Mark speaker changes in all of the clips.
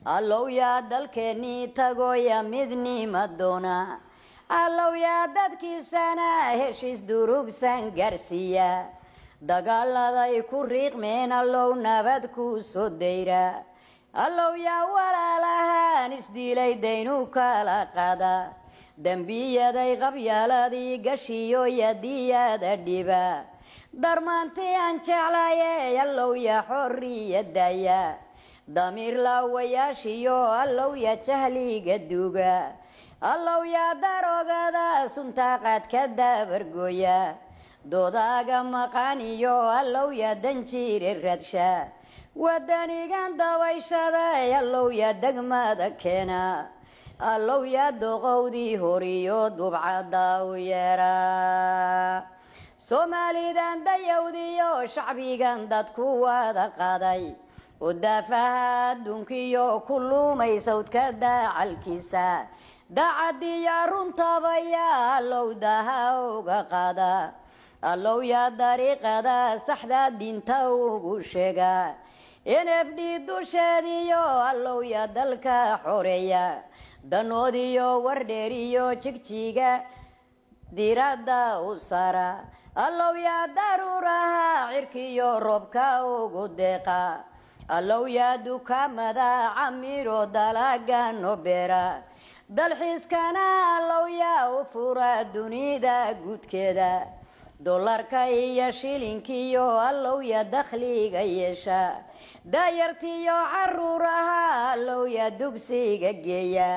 Speaker 1: allow yaa dalkeennii tago ya midnima doona allow yaa dadkiisana heshiis durugsan gaarsiiya dagaaladay ku riiqmeen allow nabad ku soo dayra allow yaa walaalahan isdiilay daynu kala qaada dambiyaday qabyaaladii gashiyo yadiyada dhiba darmaantii aan jeclaye allow yaa xorriyadaya damiir laawayaashiyo allow yaa jahliga duuga allow yaa daroogada suntaaqaad ka dabargooya doodaaga maqaniyo allow yaa danjiire raadsha wadanigan dabayshaday allow yaa degmada keena allow yaa doqowdii horiyo dubcada u yeera soomaalidan dayawdiyo shacbigan dadku wada qaaday ودافها دونكيو كل ما يسود كدا عالكيسا دعد يا رنطبيا لو دها وقادا اللو يا طريق دا سحدا دين تو شيغا انفدي دوشاديو اللو يا دلكا حوريا دنوديو ورديريو تشيكا ديرادا وسارا اللو يا ضرورها عركيو روبكا وقديقا allow yaa dukaamada camiro dalaga nobera dalxiiskana allow yaa u fura dunida guudkeeda dollarka iyo shilinkiyo allow yaa dakhliga yeesha daayartiyo caruuraha allow yaa dugsiga geeya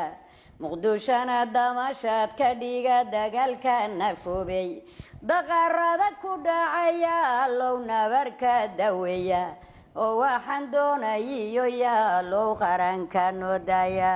Speaker 1: muqdishona damashaad ka dhiga dagaalka nafoobay daqarada ku dhacaya allow nabarka daweeya oo waxaan doonayo yaa loo qaran ka noo daya